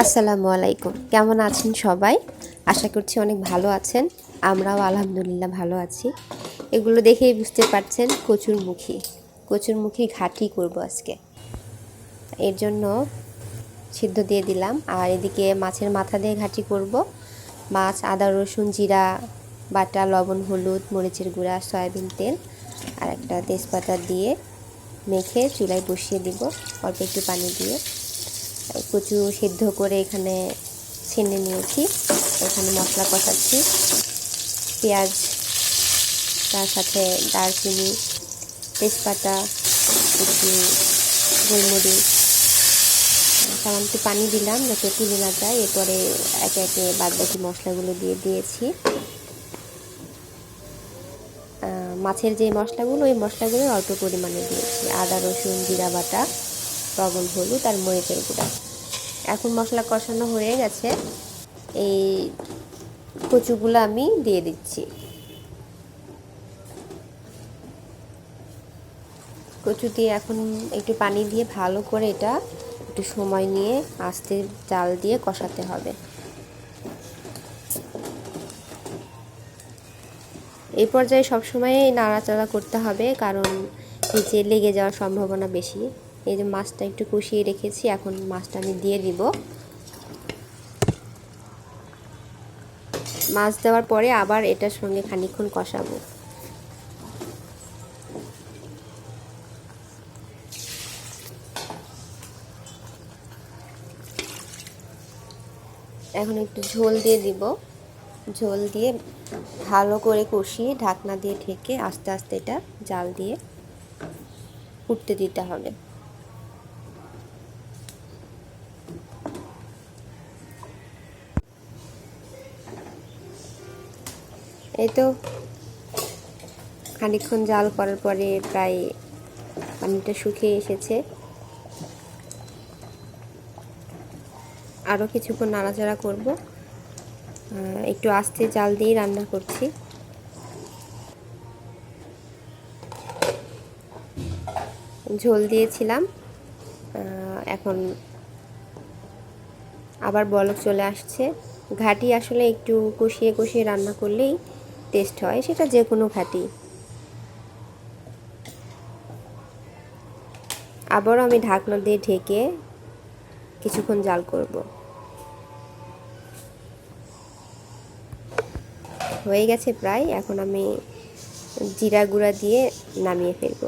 আসসালামু আলাইকুম। কেমন আছেন সবাই? আশা করছি অনেক ভালো আছেন। আমরাও আলহামদুলিল্লাহ ভালো আছি। এগুলো দেখেই বুঝতে পারছেন কচুরমুখী ঘাটি করব আজকে। এর জন্য সিদ্ধ দিয়ে দিলাম, আর এদিকে মাছের মাথা দিয়ে ঘাটি করব। মাছ, আদা, রসুন, জিরা বাটা, লবণ, হলুদ, মরিচের গুঁড়া, সয়াবিন তেল আর একটা তেজপাতা দিয়ে মেখে চুলায় বসিয়ে দিব অল্প একটু পানি দিয়ে। কচু সিদ্ধ করে এখানে ছেনে নিয়েছি। এখানে মশলা কষাচ্ছি, পেঁয়াজ, তার সাথে দারচিনি, তেজপাতা, একটু গোলমরিচ, সামান্য একটু পানি দিলাম যাতে তুলে না যায়। এরপরে একে একে বাদবাকি মশলাগুলো দিয়ে দিয়েছি। মাছের যে মশলাগুলো, ওই মশলাগুলো অল্প পরিমাণে দিয়েছি। আদা, রসুন, জিরা বাটা, লবণ, হলুদ আর মরিচের গুঁড়া। এখন মশলা কষানো হয়ে গেছে, এই কচুগুলো আমি দিয়ে দিচ্ছি। কচু দিয়ে এখন একটু পানি দিয়ে ভালো করে এটা একটু সময় নিয়ে আস্তে জাল দিয়ে কষাতে হবে। এই পর্যায়ে সবসময় নাড়াচাড়া করতে হবে, কারণ নিচে লেগে যাওয়ার সম্ভাবনা বেশি। এই যে মাছটা একটু কষিয়ে রেখেছি, এখন মাছটা আমি দিয়ে দিব। মাছ দেওয়ার পরে আবার এটার সঙ্গে খানিকক্ষণ কষাবো। এখন একটু ঝোল দিয়ে দিব। ঝোল দিয়ে ভালো করে কষিয়ে ঢাকনা দিয়ে ঢেকে আস্তে আস্তে এটা জাল দিয়ে উঠতে দিতে হবে। এই তো খানিকক্ষণ জাল করার পরে প্রায় পানিটা শুকিয়ে এসেছে। আরও কিছুক্ষণ নাড়াচাড়া করব। একটু আস্তে জাল দিয়ে রান্না করছি। ঝোল দিয়েছিলাম, এখন আবার বলক চলে আসছে। ঘাটি আসলে একটু কষিয়ে কষিয়ে রান্না করলেই টেস্ট হয়, সেটা যে কোনো ঘাটি। আবারও আমি ঢাকনা দিয়ে ঢেকে কিছুক্ষণ জাল করব। হয়ে গেছে প্রায়। এখন আমি জিরা গুঁড়া দিয়ে নামিয়ে ফেলব।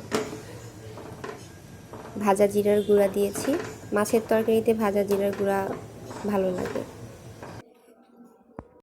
ভাজা জিরার গুঁড়া দিয়েছি। মাছের তরকারিতে ভাজা জিরার গুঁড়া ভালো লাগে।